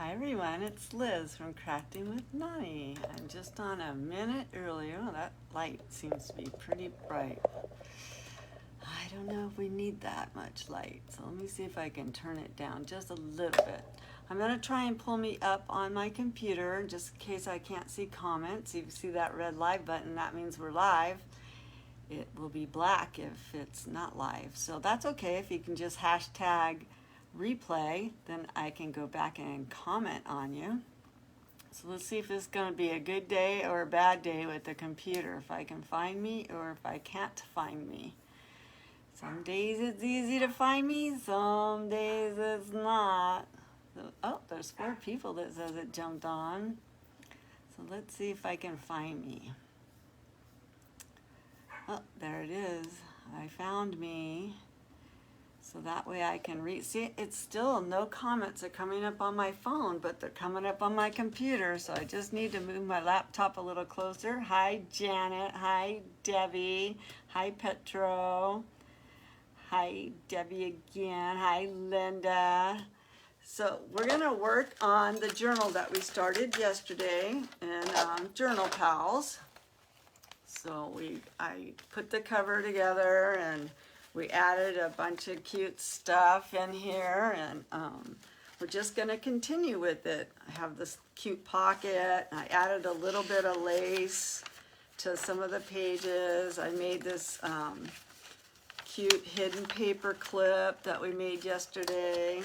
Hi everyone, it's Liz from Crafting with Nani. I'm just on a minute earlier. Oh, that light seems to be pretty bright. I don't know if we need that much light, so let me see if I can turn it down just a little bit. I'm going to try and pull me up on my computer just in case I can't see comments. If you see that red live button, that means we're live. It will be black if it's not live, so that's okay. If you can just hashtag replay, then I can go back and comment on you. So let's see if it's going to be a good day or a bad day with the computer, if I can find me or if I can't find me. Some days it's easy to find me, some days it's not. Oh, there's 4 people that says it jumped on. So let's see if I can find me. Oh, there it is. I found me. So that way I can read. See, it's still no comments are coming up on my phone, but they're coming up on my computer. So I just need to move my laptop a little closer. Hi, Janet. Hi, Debbie. Hi, Petro. Hi, Debbie again. Hi, Linda. So we're going to work on the journal that we started yesterday in Journal Pals. So I put the cover together and we added a bunch of cute stuff in here, and we're just going to continue with it. I have this cute pocket. I added a little bit of lace to some of the pages. I made this cute hidden paper clip that we made yesterday.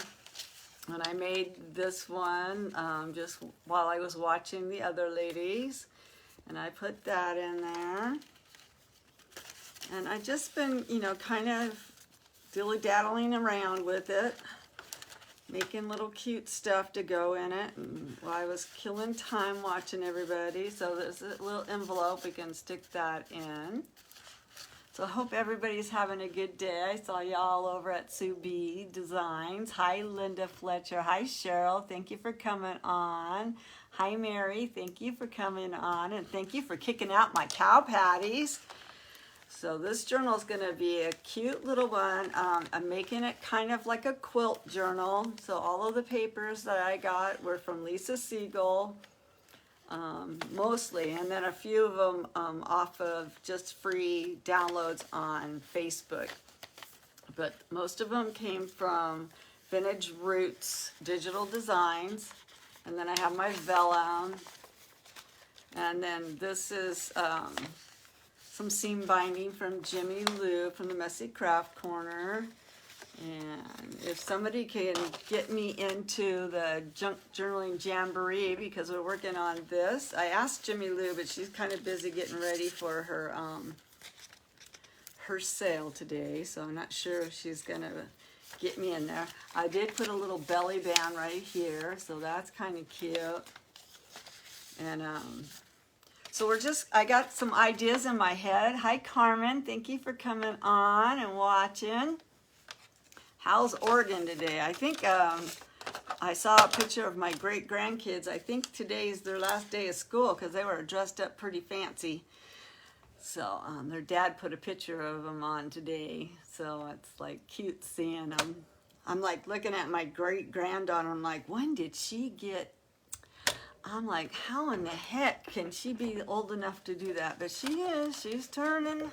And I made this one just while I was watching the other ladies. And I put that in there. And I've just been, kind of dilly-daddling around with it, making little cute stuff to go in it. And while I was killing time watching everybody, so there's a little envelope, we can stick that in. So I hope everybody's having a good day. I saw y'all over at Sue B Designs. Hi, Linda Fletcher. Hi, Cheryl. Thank you for coming on. Hi, Mary. Thank you for coming on. And thank you for kicking out my cow patties. So this journal is going to be a cute little one. I'm making it kind of like a quilt journal. So all of the papers that I got were from Lisa Siegel, mostly, and then a few of them off of just free downloads on Facebook. But most of them came from Vintage Roots Digital Designs. And then I have my vellum. And then this is some seam binding from Jimmy Lou from the Messy Craft Corner. And if somebody can get me into the Junk Journaling Jamboree, because we're working on this. I asked Jimmy Lou, but she's kind of busy getting ready for her sale today, so I'm not sure if she's gonna get me in there. I did put a little belly band right here, so that's kind of cute. And so I got some ideas in my head. Hi, Carmen. Thank you for coming on and watching. How's Oregon today? I think I saw a picture of my great-grandkids. I think today's their last day of school because they were dressed up pretty fancy. So their dad put a picture of them on today. So it's like cute seeing them. I'm like looking at my great-granddaughter. I'm like, when did she get... I'm like, how in the heck can she be old enough to do that? But she is. She's turning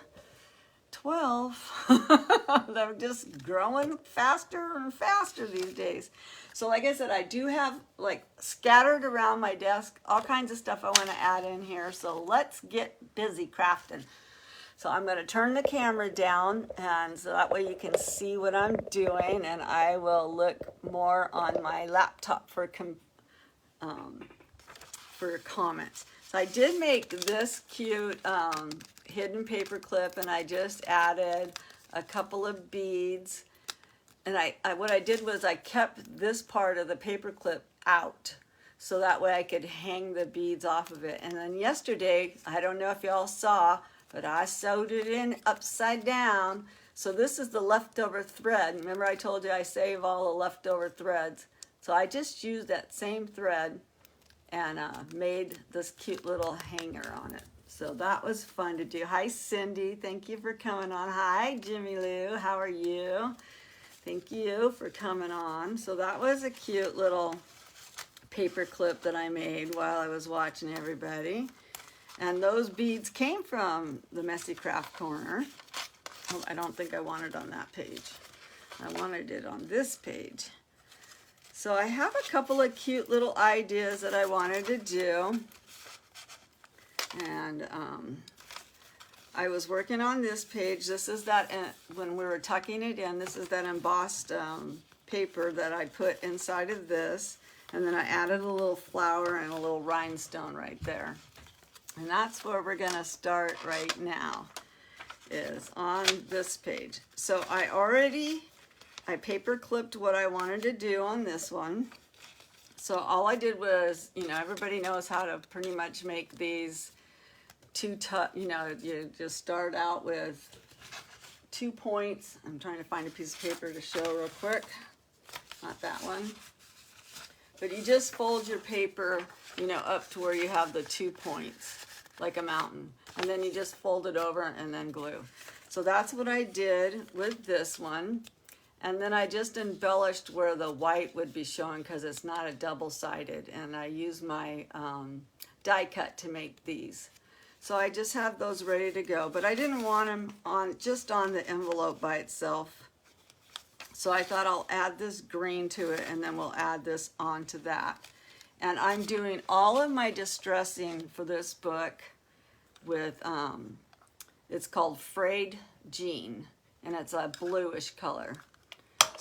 12. They're just growing faster and faster these days. So like I said, I do have like scattered around my desk all kinds of stuff I want to add in here. So let's get busy crafting. So I'm going to turn the camera down, and so that way you can see what I'm doing, and I will look more on my laptop for comments. So I did make this cute hidden paper clip, and I just added a couple of beads. And what I did was I kept this part of the paper clip out, so that way I could hang the beads off of it. And then yesterday, I don't know if y'all saw, but I sewed it in upside down. So this is the leftover thread. Remember I told you I save all the leftover threads. So I just used that same thread and made this cute little hanger on it. So that was fun to do. Hi, Cindy. Thank you for coming on. Hi, Jimmy Lou. How are you? Thank you for coming on. So that was a cute little paper clip that I made while I was watching everybody. And those beads came from the Messy Craft Corner. Oh, I don't think I want it on that page. I wanted it on this page. So I have a couple of cute little ideas that I wanted to do. And I was working on this page. This is that, when we were tucking it in, this is that embossed paper that I put inside of this. And then I added a little flower and a little rhinestone right there. And that's where we're gonna start right now, is on this page. So I paper clipped what I wanted to do on this one. So all I did was, everybody knows how to pretty much make these you just start out with 2 points. I'm trying to find a piece of paper to show real quick. Not that one. But you just fold your paper, up to where you have the 2 points, like a mountain. And then you just fold it over and then glue. So that's what I did with this one. And then I just embellished where the white would be showing because it's not a double-sided. And I used my die cut to make these. So I just have those ready to go, but I didn't want them just on the envelope by itself. So I thought I'll add this green to it, and then we'll add this onto that. And I'm doing all of my distressing for this book with, it's called Frayed Jean, and it's a bluish color.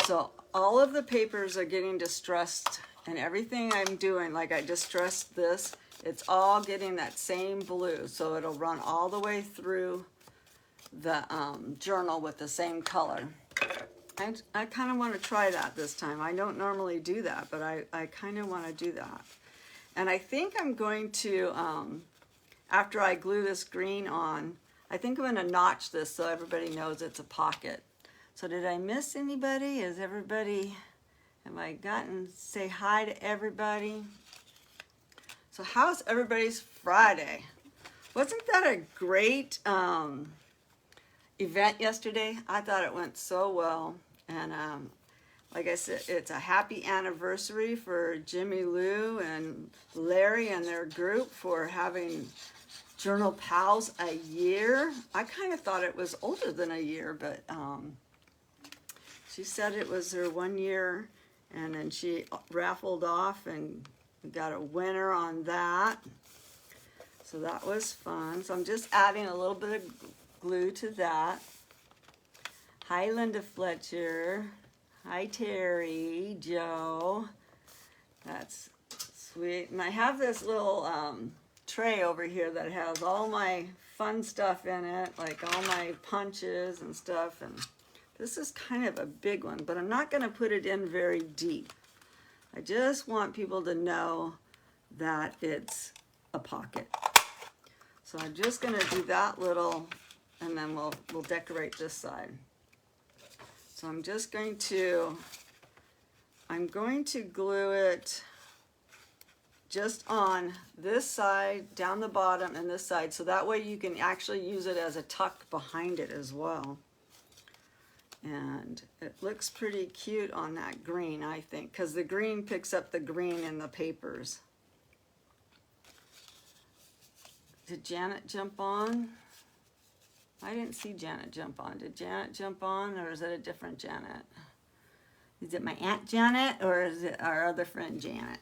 So all of the papers are getting distressed, and everything I'm doing, like I distressed this, it's all getting that same blue, so it'll run all the way through the journal with the same color. I kind of want to try that this time. I don't normally do that, but I kind of want to do that. And I think I'm going to, after I glue this green on, I think I'm going to notch this so everybody knows it's a pocket. So did I miss anybody? Have I say hi to everybody? So how's everybody's Friday? Wasn't that a great event yesterday? I thought it went so well. And like I said, it's a happy anniversary for Jimmy Lou and Larry and their group for having Journal Pals a year. I kind of thought it was older than a year, but she said it was her 1 year, and then she raffled off and got a winner on that. So that was fun. So I'm just adding a little bit of glue to that. Hi, Linda Fletcher. Hi, Terry, Joe. That's sweet. And I have this little tray over here that has all my fun stuff in it, like all my punches and stuff. And this is kind of a big one, but I'm not going to put it in very deep. I just want people to know that it's a pocket. So I'm just going to do that little, and then we'll decorate this side. So I'm going to glue it just on this side, down the bottom, and this side, so that way you can actually use it as a tuck behind it as well. And it looks pretty cute on that green, I think, because the green picks up the green in the papers. Did Janet jump on? I didn't see Janet jump on. Did Janet jump on, or is it a different Janet? Is it my Aunt Janet, or is it our other friend Janet?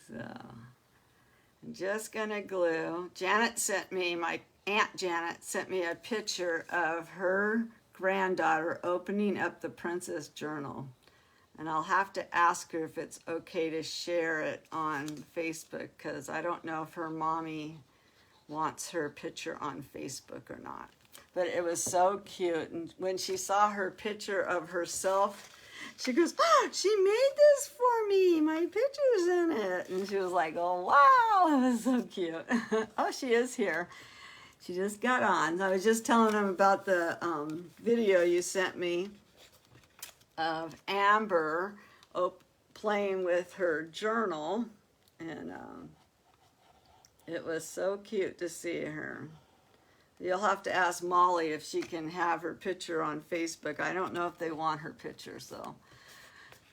So, I'm just gonna glue. My Aunt Janet sent me a picture of her granddaughter opening up the Princess Journal. And I'll have to ask her if it's okay to share it on Facebook, because I don't know if her mommy wants her picture on Facebook or not. But it was so cute. And when she saw her picture of herself, she goes, "Oh, she made this for me. My picture's in it." And she was like, "Oh, wow, it was so cute." Oh, she is here. She just got on. I was just telling them about the video you sent me of Amber playing with her journal. And it was so cute to see her. You'll have to ask Molly if she can have her picture on Facebook. I don't know if they want her picture, so.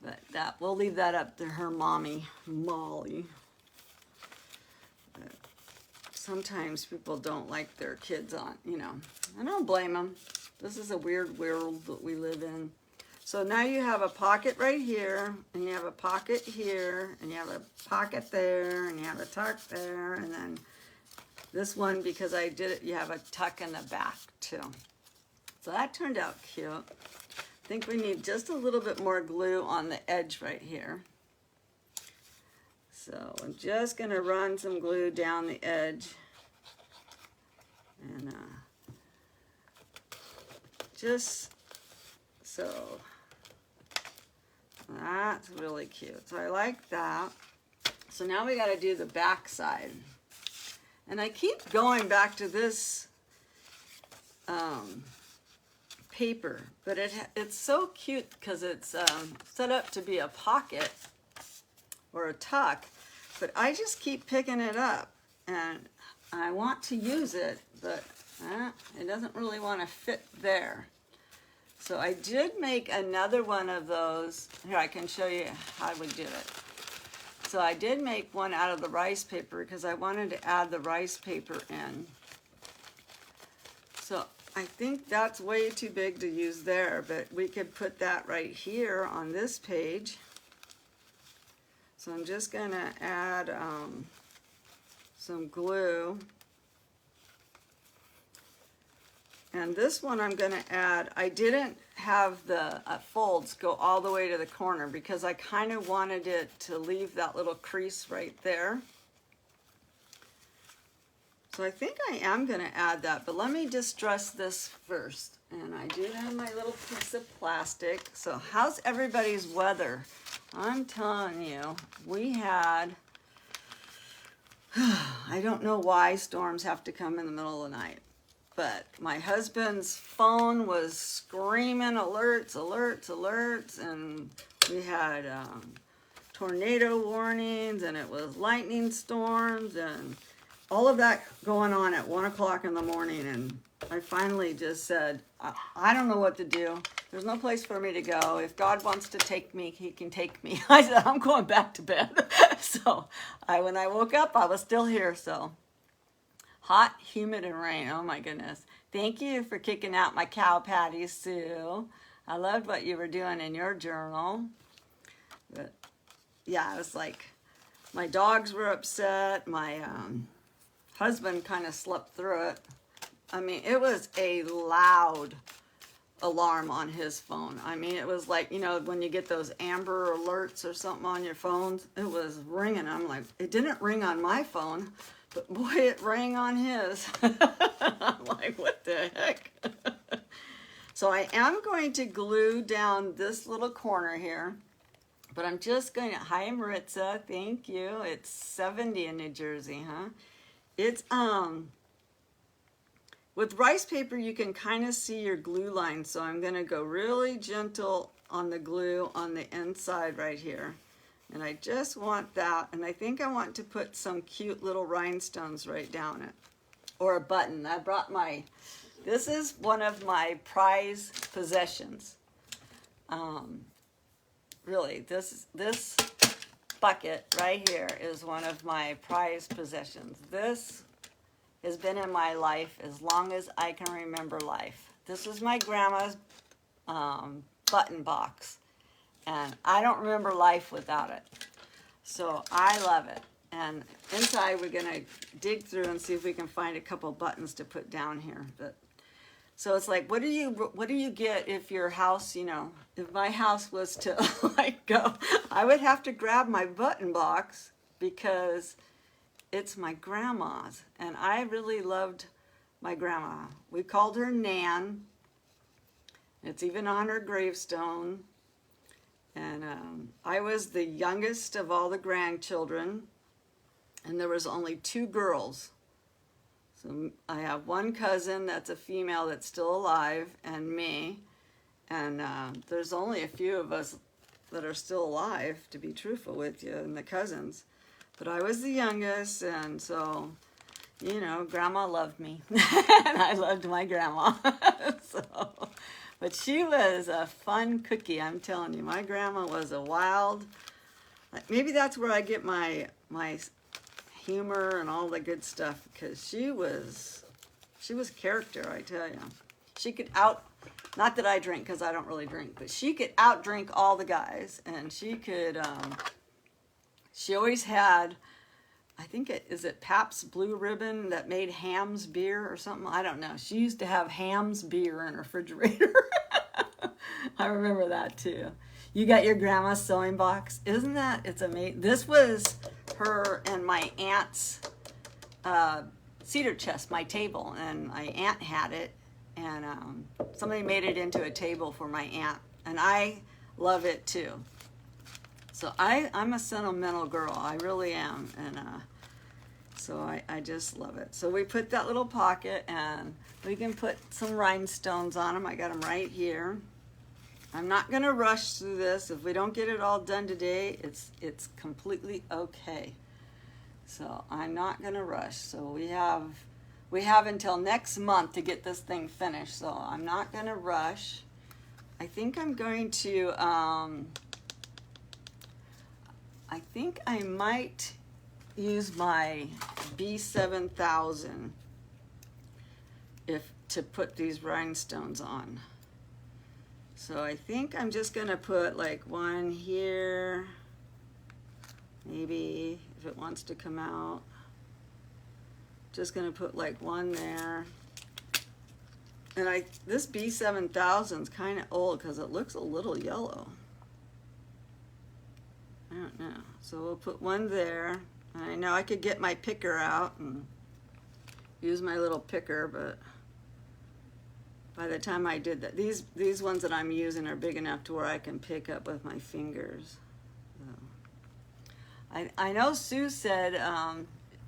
But that, we'll leave that up to her mommy, Molly. But sometimes people don't like their kids on, you know. I don't blame them. This is a weird world that we live in. So now you have a pocket right here, and you have a pocket here, and you have a pocket there, and you have a tuck there, and then this one, because I did it, you have a tuck in the back too. So that turned out cute. I think we need just a little bit more glue on the edge right here. So I'm just gonna run some glue down the edge. And just so. That's really cute. So I like that. So now we got to do the back side. And I keep going back to this paper, but it's so cute because it's set up to be a pocket or a tuck, but I just keep picking it up and I want to use it, but it doesn't really want to fit there. So I did make another one of those. Here, I can show you how we did it. So I did make one out of the rice paper because I wanted to add the rice paper in. So I think that's way too big to use there, but we could put that right here on this page. So I'm just gonna add some glue. And this one I'm going to add, I didn't have the folds go all the way to the corner because I kind of wanted it to leave that little crease right there. So I think I am going to add that, but let me distress this first. And I do have my little piece of plastic. So how's everybody's weather? I'm telling you, we had, I don't know why storms have to come in the middle of the night. But my husband's phone was screaming alerts, alerts, alerts, and we had tornado warnings, and it was lightning storms, and all of that going on at 1 o'clock in the morning. And I finally just said, I don't know what to do. There's no place for me to go. If God wants to take me, he can take me. I said, I'm going back to bed. So when I woke up, I was still here, so. Hot, humid, and rain. Oh my goodness. Thank you for kicking out my cow patties, Sue. I loved what you were doing in your journal. But yeah, it was like my dogs were upset. My husband kind of slept through it. I mean, it was a loud alarm on his phone. I mean, it was like, you know, when you get those Amber alerts or something on your phones, it was ringing. I'm like, it didn't ring on my phone. But boy, it rang on his. I'm like, what the heck? So I am going to glue down this little corner here. But I'm just going to, hi Maritza, thank you. It's 70 in New Jersey, huh? It's, with rice paper, you can kind of see your glue line. So I'm going to go really gentle on the glue on the inside right here. And I just want that, and I think I want to put some cute little rhinestones right down it, or a button. I brought this is one of my prize possessions. Really, this bucket right here is one of my prized possessions. This has been in my life as long as I can remember life. This is my grandma's button box. And I don't remember life without it. So I love it. And inside we're gonna dig through and see if we can find a couple buttons to put down here. But so it's like, what do you get if your house, you know, if my house was to like go, I would have to grab my button box because it's my grandma's. And I really loved my grandma. We called her Nan. It's even on her gravestone. And I was the youngest of all the grandchildren, and there was only 2 girls. So I have one cousin that's a female that's still alive, and me. And there's only a few of us that are still alive, to be truthful with you, and the cousins. But I was the youngest, and so, you know, Grandma loved me, and I loved my grandma. So, But she was a fun cookie, I'm telling you. My grandma was a wild, maybe that's where I get my humor and all the good stuff, because she was character, I tell you. She could not that I drink, because I don't really drink, but she could outdrink all the guys, and she could, she always had, I think is it Pabst Blue Ribbon that made Ham's beer or something? I don't know. She used to have Ham's beer in her refrigerator. I remember that too. You got your grandma's sewing box. Isn't that, it's amazing. This was her and my aunt's cedar chest, my table, and my aunt had it, and somebody made it into a table for my aunt, and I love it too. So I'm a sentimental girl, I really am, and so I just love it. So we put that little pocket, and we can put some rhinestones on them. I got them right here. I'm not gonna rush through this. If we don't get it all done today, it's completely okay. So I'm not gonna rush. So we have until next month to get this thing finished. So I'm not gonna rush. I think I'm going to, I think I might use my B7000 to put these rhinestones on. So I think I'm just gonna put like one here, maybe if it wants to come out. Just gonna put like one there. And this B7000 is kind of old because it looks a little yellow. I don't know. So we'll put one there. I know I could get my picker out and use my little picker, but by the time I did that, these ones that I'm using are big enough to where I can pick up with my fingers. So. I know Sue said,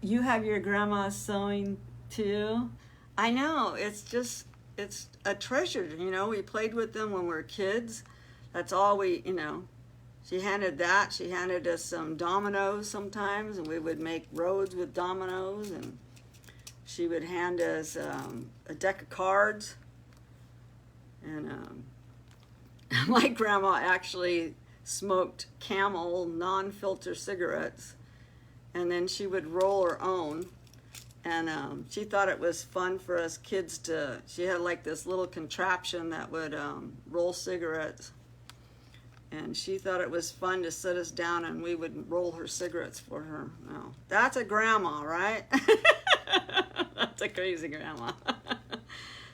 you have your grandma sewing too. I know, it's a treasure, you know. We played with them when we were kids. That's all we, you know. She handed us some dominoes sometimes, and we would make roads with dominoes, and she would hand us a deck of cards. And my grandma actually smoked Camel non-filter cigarettes, and then she would roll her own, and she thought it was fun for us kids she had like this little contraption that would roll cigarettes, and she thought it was fun to sit us down and we would roll her cigarettes for her. Now, that's a grandma, right? That's a crazy grandma.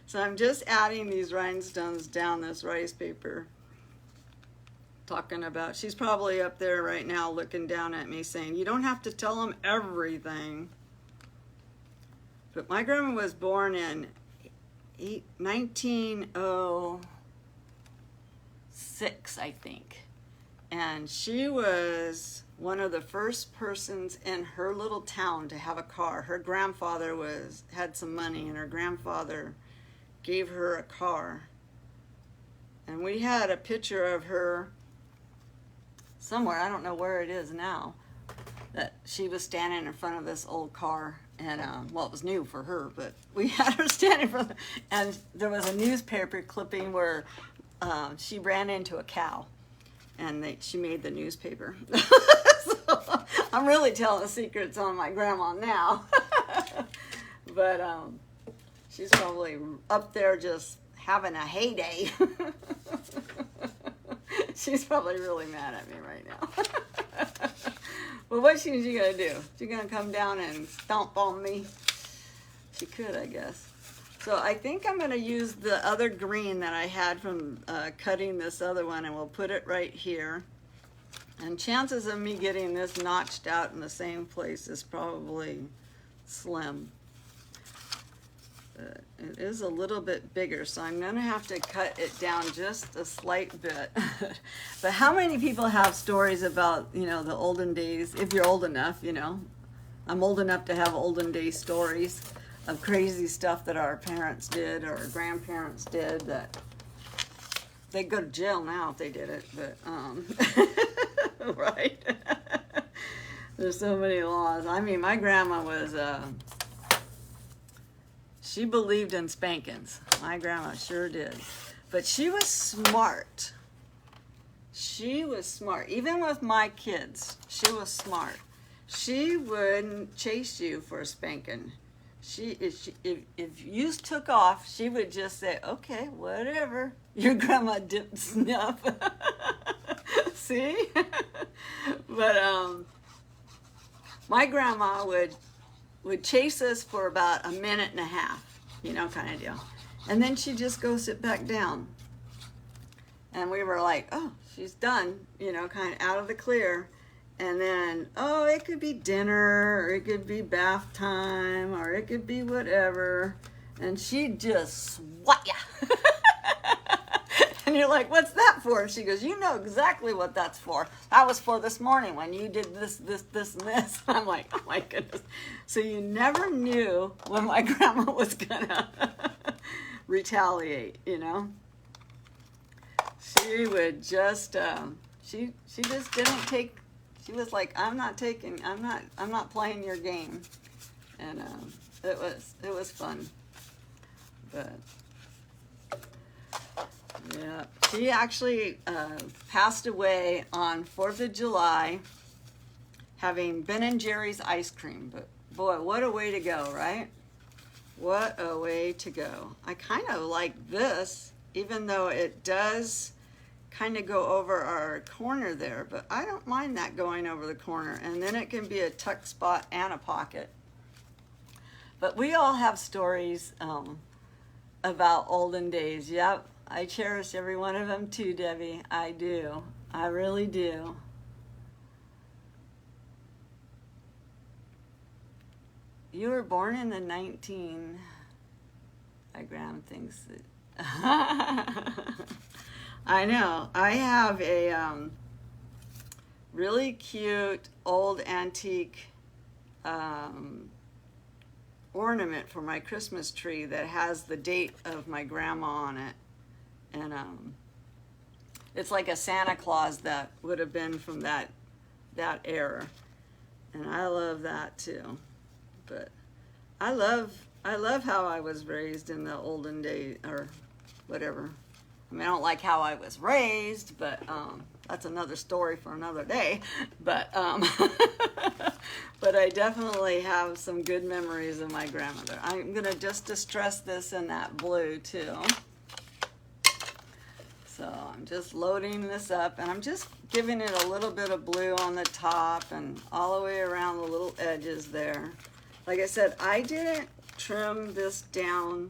So I'm just adding these rhinestones down this rice paper. Talking about, she's probably up there right now looking down at me saying, you don't have to tell them everything. But my grandma was born in 1906, I think. And she was one of the first persons in her little town to have a car. Her grandfather had some money, and her grandfather gave her a car. And we had a picture of her somewhere, I don't know where it is now, that she was standing in front of this old car, and well, it was new for her, but we had her standing in front of, and there was a newspaper clipping where she ran into a cow, and she made the newspaper. So I'm really telling secrets on my grandma now. But she's probably up there just having a heyday. She's probably really mad at me right now. Well, what's she gonna do? She gonna come down and stomp on me? She could, I guess. So I think I'm gonna use the other green that I had from cutting this other one, and we'll put it right here. And chances of me getting this notched out in the same place is probably slim. It is a little bit bigger, so I'm gonna have to cut it down just a slight bit. But how many people have stories about, you know, the olden days? If you're old enough, you know. I'm old enough to have olden day stories of crazy stuff that our parents did or our grandparents did that they'd go to jail now if they did it, but right? There's so many laws. I mean, my grandma was she believed in spankings. My grandma sure did. But she was smart. She was smart. Even with my kids, she was smart. She wouldn't chase you for a spanking. If you took off, she would just say, okay, whatever. Your grandma didn't snuff. See? But my grandma would chase us for about a minute and a half, kind of deal. And then she'd just go sit back down. And we were like, oh, she's done, kind of out of the clear. And then, oh, it could be dinner, or it could be bath time, or it could be whatever. And she'd just swat ya. And you're like, what's that for? And she goes, you know exactly what that's for. That was for this morning when you did this, and this. I'm like, oh my goodness. So you never knew when my grandma was gonna retaliate, She would just, she just didn't take. She was like, I'm not playing your game. And it was fun. But yeah, she actually passed away on 4th of July having Ben & Jerry's ice cream. But boy, what a way to go, right? What a way to go. I kind of like this, even though it does kind of go over our corner there, but I don't mind that going over the corner, and then it can be a tuck spot and a pocket. But we all have stories about olden days. Yep, I cherish every one of them too, Debbie. I do. I really do. You were born in the my grandma thinks that I know. I have a really cute old antique ornament for my Christmas tree that has the date of my grandma on it. And it's like a Santa Claus that would have been from that era. And I love that too. But I love how I was raised in the olden days, or whatever. I mean, I don't like how I was raised, but that's another story for another day. But but I definitely have some good memories of my grandmother. I'm gonna just distress this in that blue too. So I'm just loading this up, and I'm just giving it a little bit of blue on the top and all the way around the little edges there. Like I said, I didn't trim this down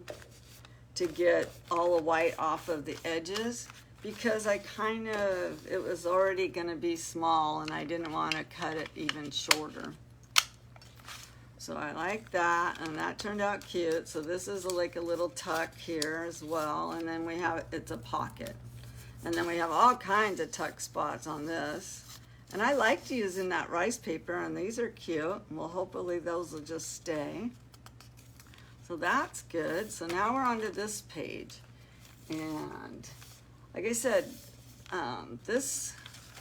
to get all the white off of the edges because it was already going to be small and I didn't want to cut it even shorter. So I like that, and that turned out cute. So this is like a little tuck here as well, and then it's a pocket. And then we have all kinds of tuck spots on this. And I liked using that rice paper, and these are cute. Well, hopefully those will just stay. So that's good. So now we're on to this page. And like I said, this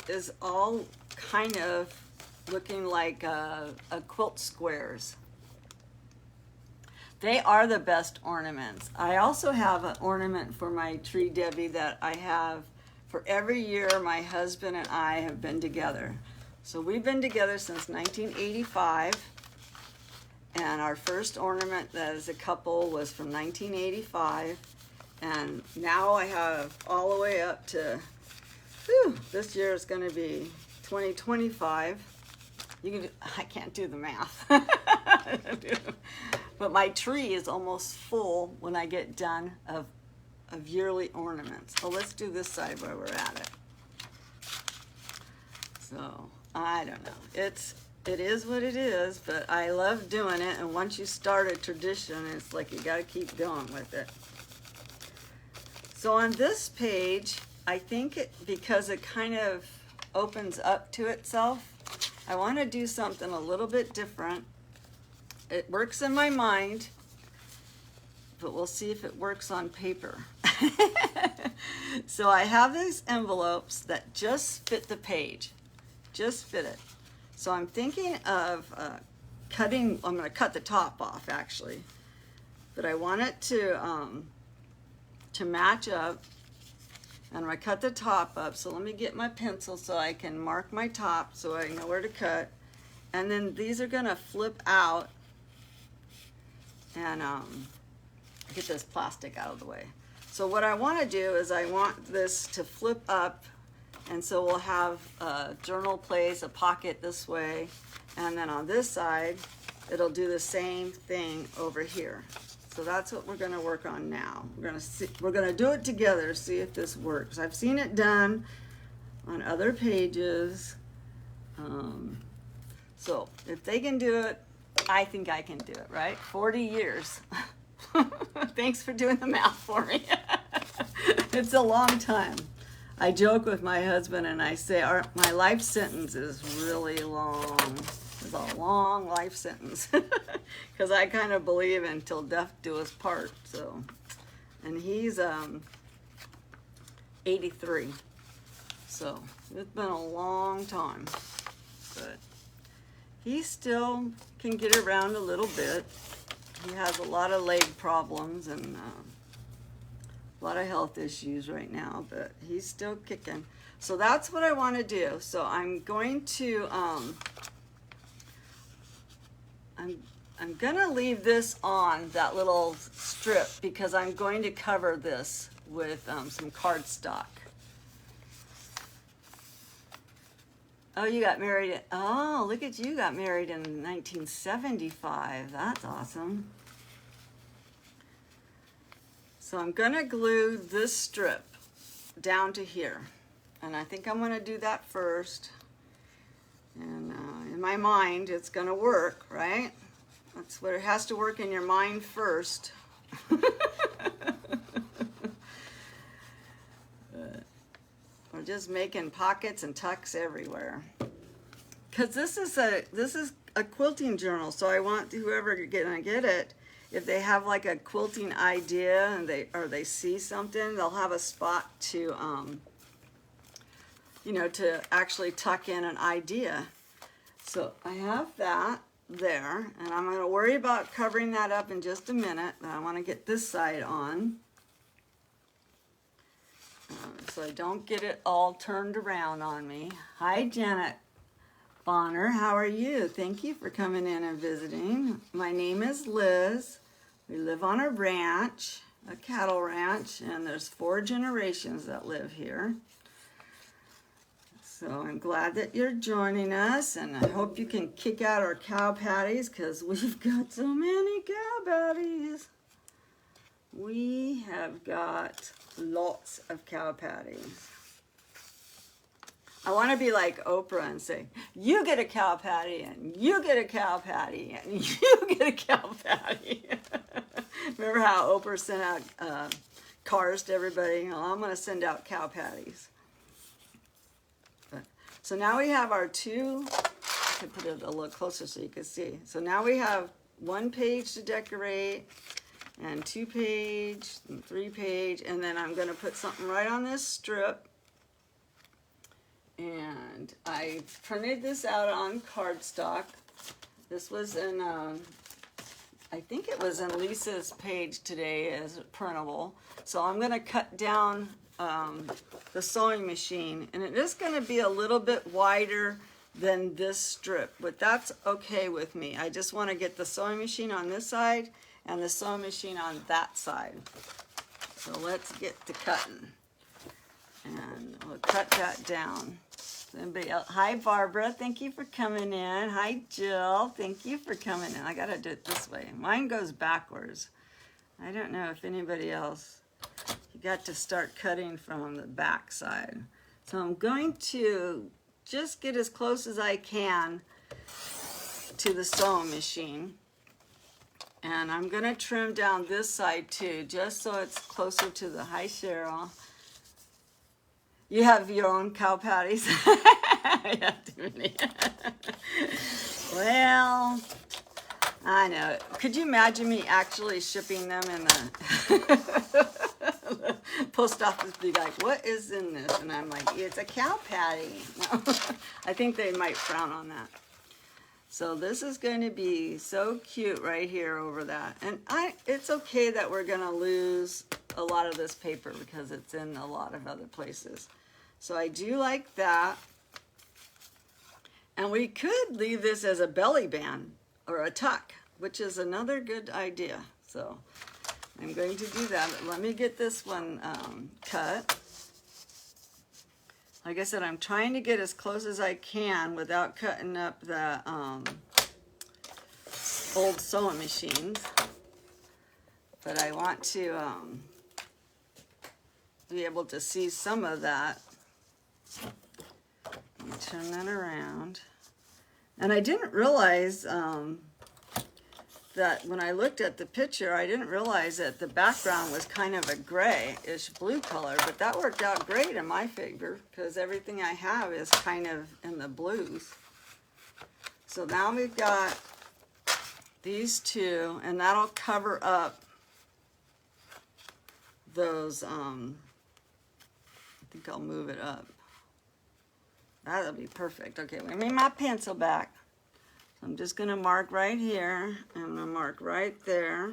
is all kind of looking like a quilt squares. They are the best ornaments. I also have an ornament for my tree, Debbie, that I have for every year my husband and I have been together. So we've been together since 1985. And our first ornament as a couple was from 1985. And now I have all the way up to, this year is going to be 2025. I can't do the math. But my tree is almost full when I get done of yearly ornaments. So let's do this side where we're at it. So I don't know. It is what it is, but I love doing it. And once you start a tradition, it's like you got to keep going with it. So on this page, I think because it kind of opens up to itself, I want to do something a little bit different. It works in my mind, but we'll see if it works on paper. So I have these envelopes that just fit the page, just fit it. So I'm thinking of I'm going to cut the top off actually, but I want it to match up And I'm gonna cut the top up. So let me get my pencil so I can mark my top so I know where to cut. And then these are gonna flip out, and get this plastic out of the way. So what I wanna do is I want this to flip up, and so we'll have a journal place, a pocket this way, and then on this side, it'll do the same thing over here. So that's what we're gonna work on now. We're gonna do it together, see if this works. I've seen it done on other pages. So if they can do it, I think I can do it, right? 40 years. Thanks for doing the math for me. It's a long time. I joke with my husband and I say my life sentence is really long. It's a long life sentence. Because I kind of believe in till death do us part. So, and he's 83. So it's been a long time. But he still can get around a little bit. He has a lot of leg problems and a lot of health issues right now, but he's still kicking. So that's what I want to do. So I'm going to, I'm gonna leave this on, that little strip, because I'm going to cover this with some cardstock. Oh, you got married, oh, look at you, got married in 1975. That's awesome. So I'm gonna glue this strip down to here. And I think I'm gonna do that first. And in my mind, it's gonna work, right? That's what it has to work in your mind first. We're just making pockets and tucks everywhere. Cause this is a quilting journal, so I want whoever gonna get it, if they have like a quilting idea and they see something, they'll have a spot to you know, to actually tuck in an idea. So I have that there, and I'm going to worry about covering that up in just a minute. I want to get this side on so I don't get it all turned around on me. Hi, Janet Bonner. How are you? Thank you for coming in and visiting. My name is Liz. We live on a ranch, a cattle ranch, and there's 4 generations that live here. So I'm glad that you're joining us, and I hope you can kick out our cow patties, because we've got so many cow patties. We have got lots of cow patties. I want to be like Oprah and say, you get a cow patty, and you get a cow patty, and you get a cow patty. Remember how Oprah sent out cars to everybody? Well, I'm going to send out cow patties. So now we have our 2, I can put it a little closer so you can see. So now we have 1 page to decorate, and 2 page, and 3 page, and then I'm going to put something right on this strip. And I printed this out on cardstock. This was in, I think it was in Lisa's page today as printable. So I'm going to cut down the sewing machine, and it is going to be a little bit wider than this strip, but that's okay with me. I just want to get the sewing machine on this side and the sewing machine on that side. So let's get to cutting, and we'll cut that down. Anybody else? Hi, Barbara. Thank you for coming in. Hi, Jill. Thank you for coming in. I got to do it this way. Mine goes backwards. I don't know if anybody else. You got to start cutting from the back side. So I'm going to just get as close as I can to the sewing machine. And I'm going to trim down this side too, just so it's closer to the, hi Cheryl. You have your own cow patties? I have too many. Well, I know. Could you imagine me actually shipping them in the post office? Be like, what is in this? And I'm like, it's a cow patty. No. I think they might frown on that. So this is going to be so cute right here over that. And it's okay that we're going to lose a lot of this paper because it's in a lot of other places. So I do like that. And we could leave this as a belly band or a tuck, which is another good idea. So I'm going to do that. But let me get this one cut. Like I said, I'm trying to get as close as I can without cutting up the old sewing machines. But I want to be able to see some of that. Let me turn that around. And I didn't realize that when I looked at the picture, I didn't realize that the background was kind of a grayish blue color, but that worked out great in my favor because everything I have is kind of in the blues. So now we've got these two, and that'll cover up those, I think I'll move it up. That'll be perfect. Okay, let me my pencil back. So I'm just gonna mark right here, and I'm gonna mark right there,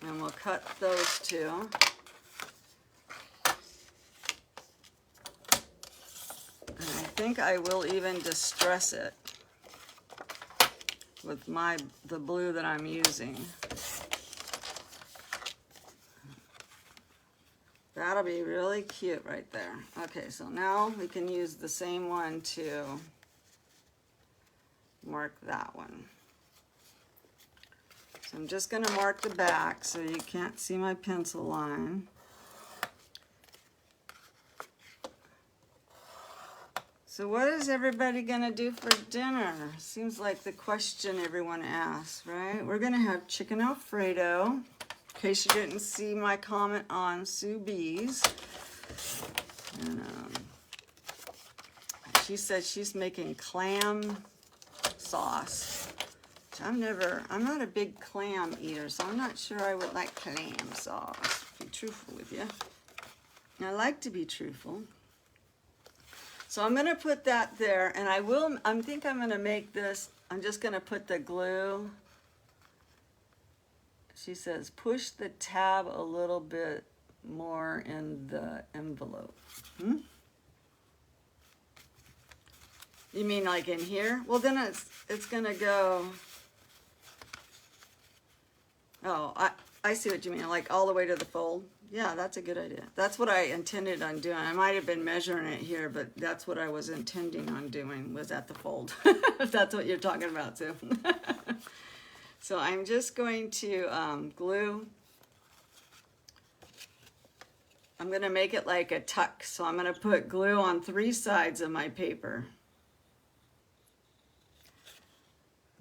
and we'll cut those two. And I think I will even distress it with the blue that I'm using. That'll be really cute right there. Okay, so now we can use the same one to mark that one. So I'm just gonna mark the back so you can't see my pencil line. So what is everybody gonna do for dinner? Seems like the question everyone asks, right? We're gonna have chicken Alfredo. In case you didn't see my comment on Sue B's. And, she said she's making clam sauce. Which I'm not a big clam eater, so I'm not sure I would like clam sauce, to be truthful with you. I like to be truthful. So I'm gonna put that there, and I think I'm gonna make this, I'm just gonna put the glue. She says, push the tab a little bit more in the envelope. You mean like in here? Well, then it's gonna go, oh, I see what you mean, like all the way to the fold. Yeah, that's a good idea. That's what I intended on doing. I might have been measuring it here, but that's what I was intending on doing, was at the fold. If that's what you're talking about too. So I'm just going to glue. I'm going to make it like a tuck. So I'm going to put glue on 3 sides of my paper.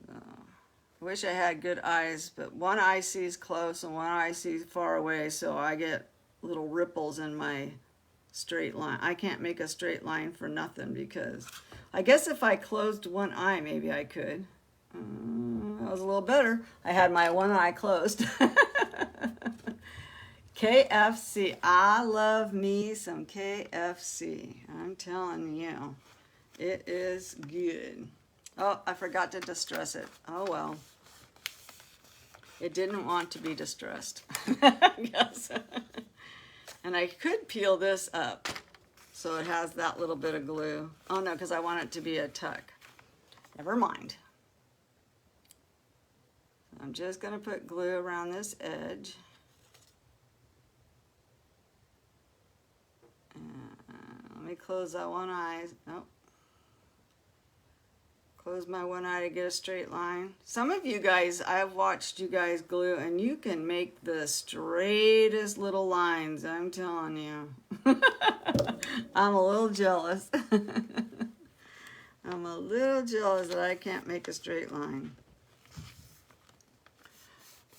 I wish I had good eyes, but one eye sees close and one eye sees far away, so I get little ripples in my straight line. I can't make a straight line for nothing, because I guess if I closed one eye, maybe I could. That was a little better. I had my one eye closed. KFC. I love me some KFC. I'm telling you. It is good. Oh, I forgot to distress it. Oh, well. It didn't want to be distressed. Yes. And I could peel this up so it has that little bit of glue. Oh, no, because I want it to be a tuck. Never mind. I'm just going to put glue around this edge. Let me close that one eye. Nope. Close my one eye to get a straight line. Some of you guys, I've watched you guys glue, and you can make the straightest little lines. I'm telling you. I'm a little jealous. I'm a little jealous that I can't make a straight line.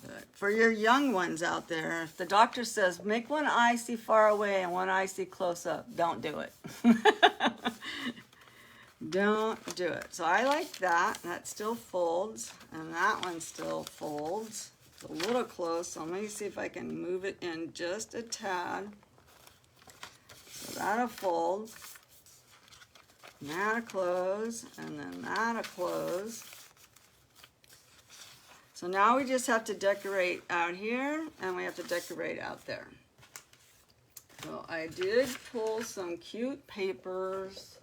But for your young ones out there, if the doctor says, make one eye see far away and one eye see close up, don't do it. Don't do it. So I like that. That still folds, and that one still folds. It's a little close, so let me see if I can move it in just a tad. So that'll fold. And that'll close, and then that'll close. So now we just have to decorate out here, and we have to decorate out there. So I did pull some cute papers.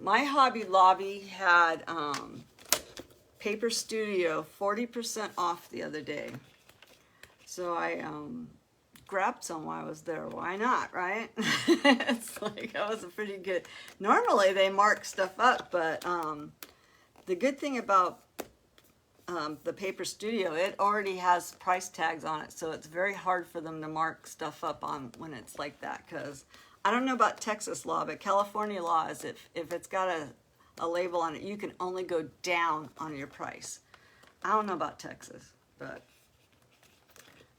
My Hobby Lobby had Paper Studio 40% off the other day. So I grabbed some while I was there. Why not, right? It's like, that was a pretty good. Normally they mark stuff up, but the good thing about the Paper Studio, it already has price tags on it, so it's very hard for them to mark stuff up on when it's like that. Because I don't know about Texas law, but California law is if it's got a label on it, you can only go down on your price. I don't know about Texas, but.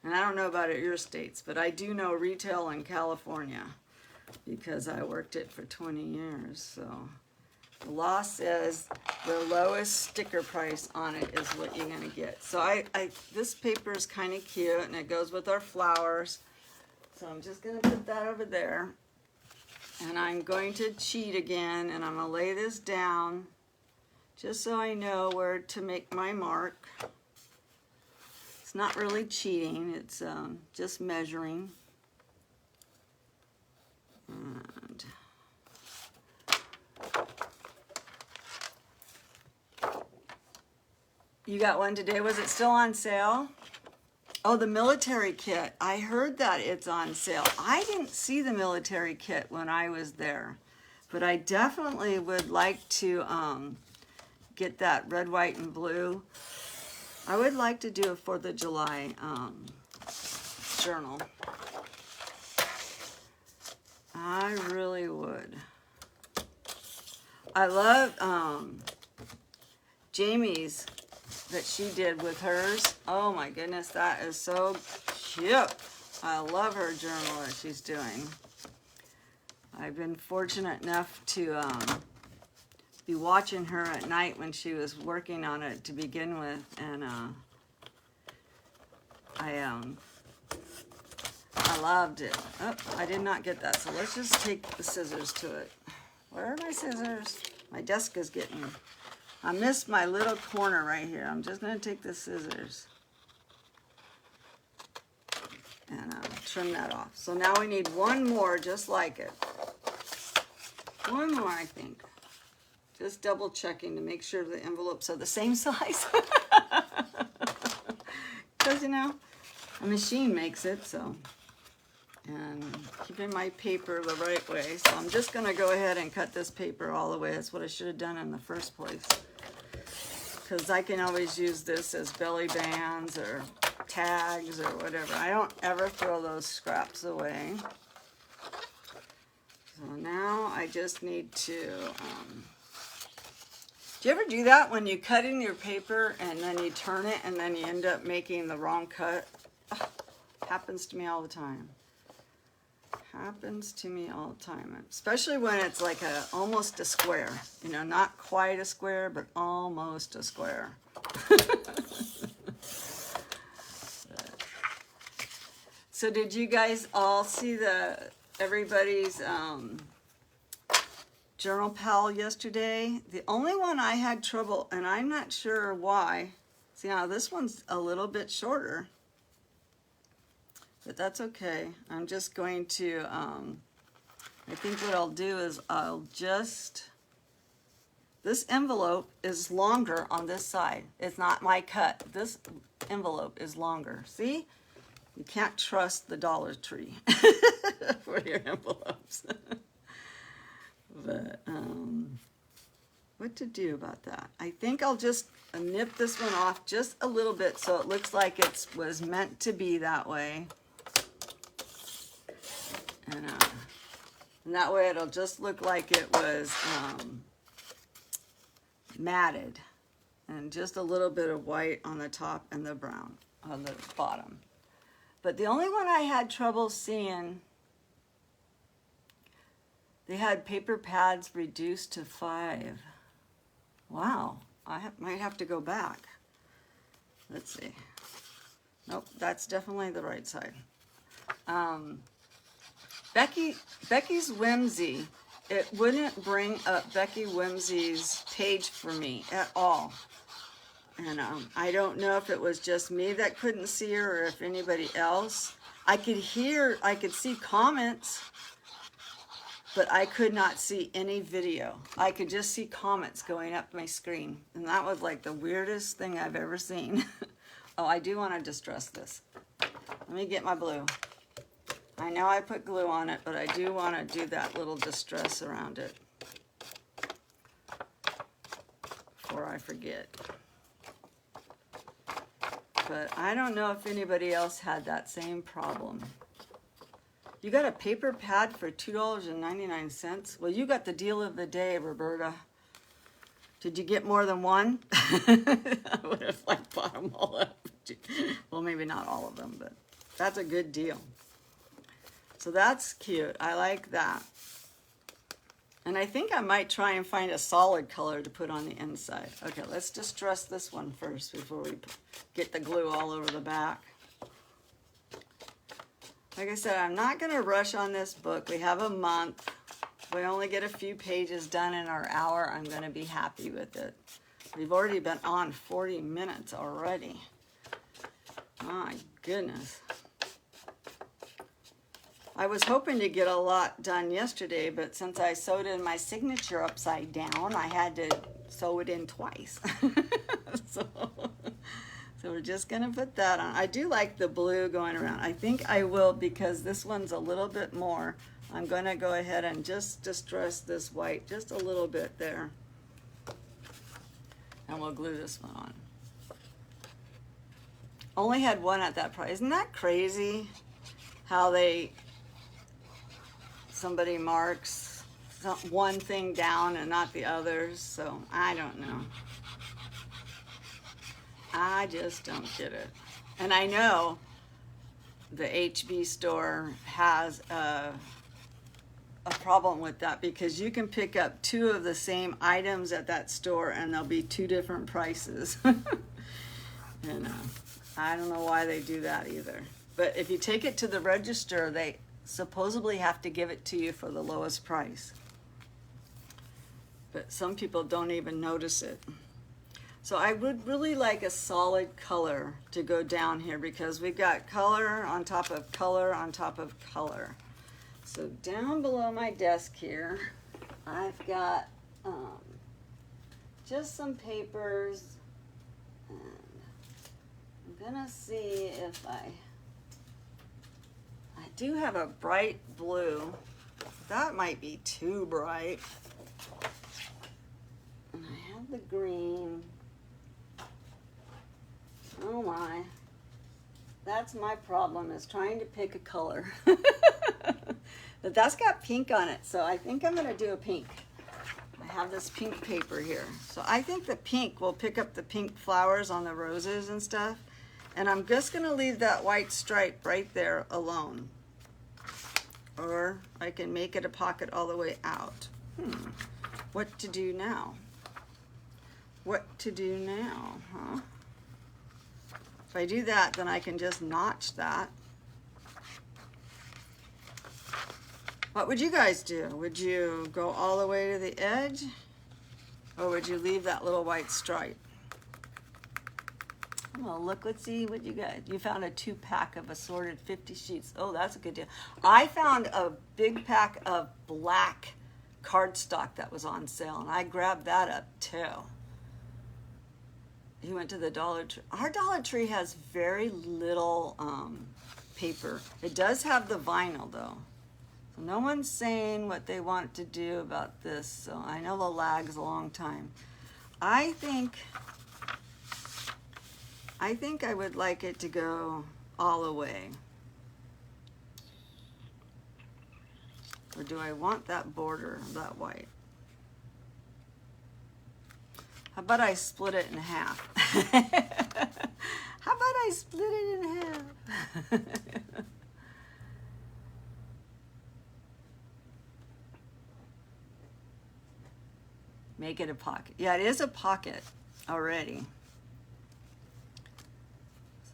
And I don't know about your states, but I do know retail in California because I worked it for 20 years. So the law says the lowest sticker price on it is what you're going to get. So this paper is kind of cute, and it goes with our flowers. So I'm just going to put that over there. And I'm going to cheat again, and I'm going to lay this down just so I know where to make my mark. It's not really cheating, it's just measuring. And you got one today. Was it still on sale? Oh, the military kit. I heard that it's on sale. I didn't see the military kit when I was there, but I definitely would like to get that red, white, and blue. I would like to do a 4th of July journal. I really would. I love Jamie's that she did with hers. Oh my goodness, that is so cute. I love her journal that she's doing. I've been fortunate enough to be watching her at night when she was working on it to begin with, and I loved it. Oh, I did not get that, so let's just take the scissors to it. Where are my scissors? My desk is getting, I missed my little corner right here. I'm just going to take the scissors and trim that off. So now we need one more just like it. One more, I think. Just double checking to make sure the envelopes are the same size. Because, you know, a machine makes it, so. And keeping my paper the right way. So I'm just going to go ahead and cut this paper all the way. That's what I should have done in the first place. Because I can always use this as belly bands or tags or whatever. I don't ever throw those scraps away. So now I just need to... do you ever do that when you cut in your paper and then you turn it and then you end up making the wrong cut? Ugh, happens to me all the time. Happens to me all the time. Especially when it's like almost a square. You know, not quite a square, but almost a square. So did you guys all see everybody's Journal Pal yesterday? The only one I had trouble, and I'm not sure why. See, now this one's a little bit shorter, but that's okay. I'm just going to, I think what I'll do is this envelope is longer on this side. It's not my cut. This envelope is longer. See? You can't trust the Dollar Tree for your envelopes. But what to do about that? I think I'll just nip this one off just a little bit so it looks like it was meant to be that way. And that way it'll just look like it was matted. And just a little bit of white on the top and the brown on the bottom. But the only one I had trouble seeing, they had paper pads reduced to 5. Wow, might have to go back. Let's see. Nope, that's definitely the right side. Becky's Whimsy, it wouldn't bring up Becky Whimsy's page for me at all. And I don't know if it was just me that couldn't see her or if anybody else. I could see comments, but I could not see any video. I could just see comments going up my screen. And that was like the weirdest thing I've ever seen. Oh, I do want to distress this. Let me get my blue. I know I put glue on it, but I do want to do that little distress around it before I forget. But I don't know if anybody else had that same problem. You got a paper pad for $2.99? Well, you got the deal of the day, Roberta. Did you get more than one? I would have like bought them all up. Well, maybe not all of them, but that's a good deal. So that's cute. I like that. And I think I might try and find a solid color to put on the inside. Okay, let's distress this one first before we get the glue all over the back. Like I said, I'm not going to rush on this book. We have a month. If we only get a few pages done in our hour, I'm going to be happy with it. We've already been on 40 minutes already. My goodness. I was hoping to get a lot done yesterday, but since I sewed in my signature upside down, I had to sew it in twice. So we're just going to put that on. I do like the blue going around. I think I will, because this one's a little bit more. I'm going to go ahead and just distress this white just a little bit there. And we'll glue this one on. Only had one at that price. Isn't that crazy how somebody marks one thing down and not the others? So I don't know. I just don't get it. And I know the HB store has a problem with that, because you can pick up two of the same items at that store and they'll be two different prices. And I don't know why they do that either. But if you take it to the register, they supposedly have to give it to you for the lowest price. But some people don't even notice it. So I would really like a solid color to go down here, because we've got color on top of color on top of color. So down below my desk here, I've got just some papers, and I'm gonna see if I do have a bright blue. That might be too bright. And I have the green. Oh my. That's my problem, is trying to pick a color. But that's got pink on it, so I think I'm gonna do a pink. I have this pink paper here. So I think the pink will pick up the pink flowers on the roses and stuff. And I'm just gonna leave that white stripe right there alone. Or I can make it a pocket all the way out. What to do now? What to do now, huh? If I do that, then I can just notch that. What would you guys do? Would you go all the way to the edge? Or would you leave that little white stripe? Well, look, let's see what you got. You found a 2-pack of assorted 50 sheets. Oh, that's a good deal. I found a big pack of black cardstock that was on sale, and I grabbed that up too. He went to the Dollar Tree. Our Dollar Tree has very little paper. It does have the vinyl though. So no one's saying what they want to do about this, so I know the lag's a long time. I think I would like it to go all the way. Or do I want that border, that white? How about I split it in half? How about I split it in half? Make it a pocket. Yeah, it is a pocket already.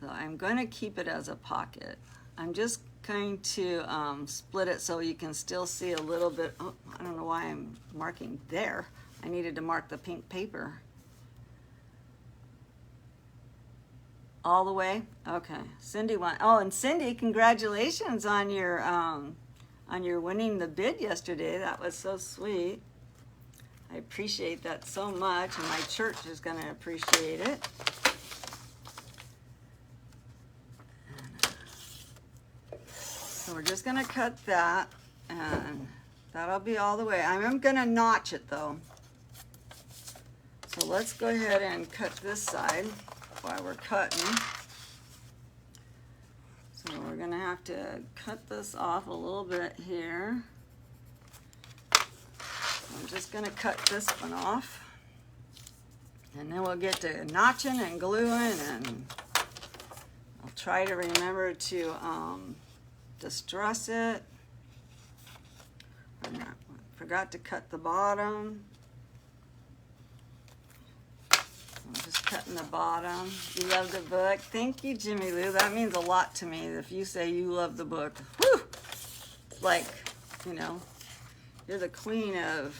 So I'm going to keep it as a pocket. I'm just going to split it so you can still see a little bit. Oh, I don't know why I'm marking there. I needed to mark the pink paper. All the way? Okay. Cindy won. Oh, and Cindy, congratulations on your winning the bid yesterday. That was so sweet. I appreciate that so much, and my church is going to appreciate it. So we're just going to cut that, and that'll be all the way. I'm going to notch it though. So let's go ahead and cut this side while we're cutting. So we're going to have to cut this off a little bit here. I'm just going to cut this one off, and then we'll get to notching and gluing, and I'll try to remember to distress it. Forgot to cut the bottom. I'm just cutting the bottom. You love the book? Thank you, Jimmy Lou. That means a lot to me if you say you love the book. Whew! It's like, you know, you're the queen of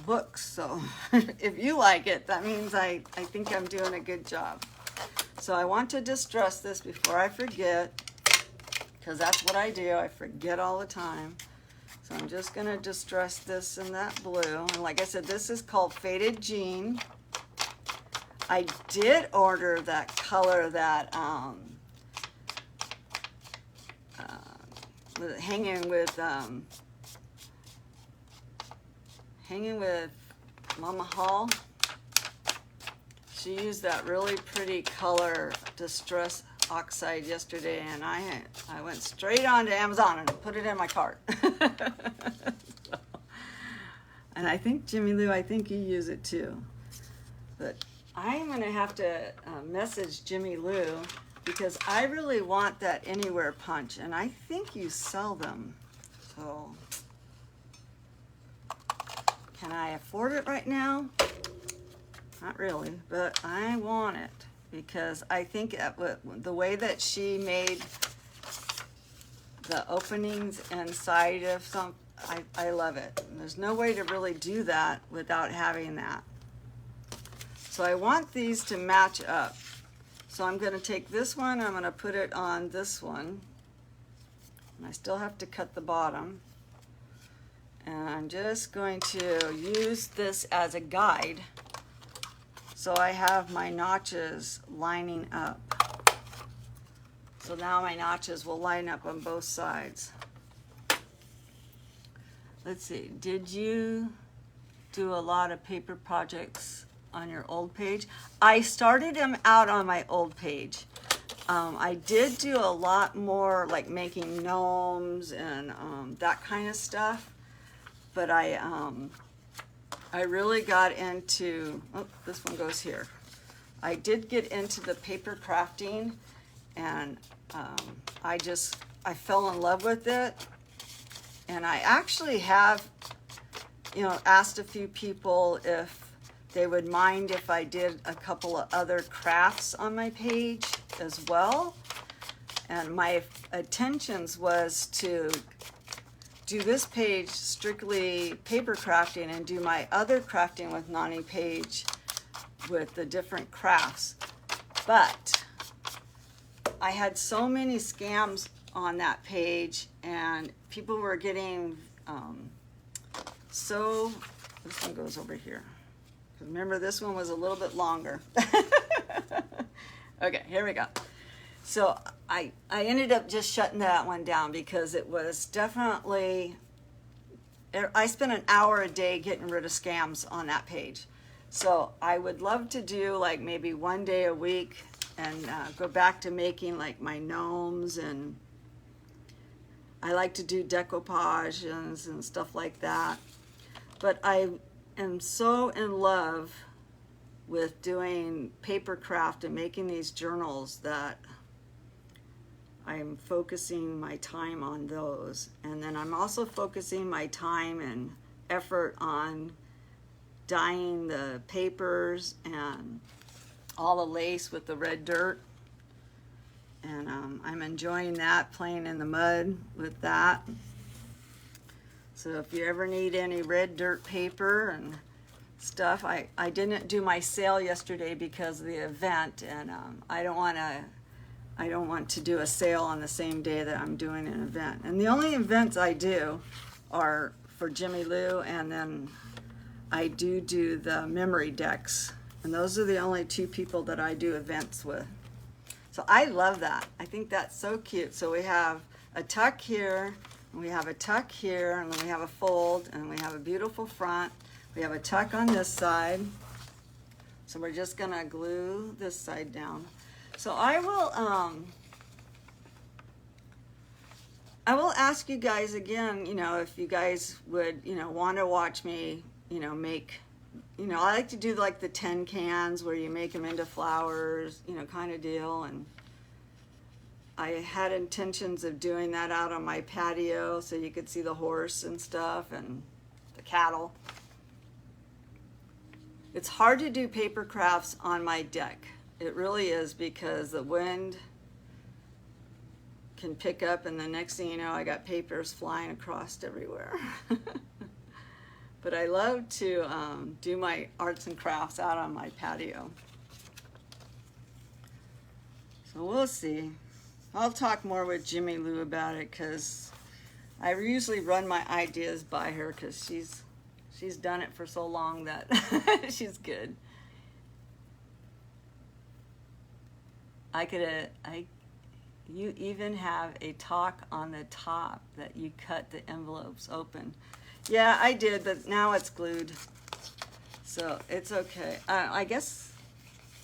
books, so if you like it, that means I think I'm doing a good job. So I want to distress this before I forget, because that's what I do. I forget all the time. So I'm just going to distress this in that blue. And like I said, this is called Faded Jean. I did order that color that hanging with Mama Hall. She used that really pretty color Distress Oxide yesterday, and I went straight on to Amazon and put it in my cart. And I think, Jimmy Lou, I think you use it too. But I'm going to have to message Jimmy Lou, because I really want that Anywhere punch, and I think you sell them. So can I afford it right now? Not really, but I want it, because I think the way that she made the openings inside of some, I love it. There's no way to really do that without having that. So I want these to match up. So I'm going to take this one, I'm going to put it on this one. And I still have to cut the bottom. And I'm just going to use this as a guide, so I have my notches lining up. So now my notches will line up on both sides. Let's see, did you do a lot of paper projects on your old page? I started them out on my old page. I did do a lot more, like making gnomes and that kind of stuff. But I really got into, oh, this one goes here. I did get into the paper crafting, and I fell in love with it. And I actually have, you know, asked a few people if they would mind if I did a couple of other crafts on my page as well. And my intentions was to do this page strictly paper crafting and do my other Crafting with Nani page with the different crafts. But I had so many scams on that page, and people were getting this one goes over here. Remember, this one was a little bit longer. Okay, here we go. So I ended up just shutting that one down, because it was definitely, I spent an hour a day getting rid of scams on that page. So I would love to do like maybe one day a week and go back to making like my gnomes, and I like to do decoupages and stuff like that. But I am so in love with doing paper craft and making these journals that I'm focusing my time on those. And then I'm also focusing my time and effort on dyeing the papers and all the lace with the red dirt. And I'm enjoying that, playing in the mud with that. So if you ever need any red dirt paper and stuff. I didn't do my sale yesterday because of the event, and I don't want to do a sale on the same day that I'm doing an event. And the only events I do are for Jimmy Lou, and then I do the memory decks. And those are the only two people that I do events with. So I love that. I think that's so cute. So we have a tuck here, and we have a tuck here, and then we have a fold, and we have a beautiful front. We have a tuck on this side. So we're just gonna glue this side down. So I will ask you guys again, you know, if you guys would, you know, want to watch me, you know, make, you know, I like to do like the tin cans where you make them into flowers, you know, kind of deal. And I had intentions of doing that out on my patio so you could see the horse and stuff and the cattle. It's hard to do paper crafts on my deck. It really is, because the wind can pick up, and the next thing you know, I got papers flying across everywhere. But I love to do my arts and crafts out on my patio. So we'll see. I'll talk more with Jimmy Lou about it, because I usually run my ideas by her, because she's done it for so long that she's good. You even have a talk on the top that you cut the envelopes open. Yeah, I did, but now it's glued, so it's okay. I guess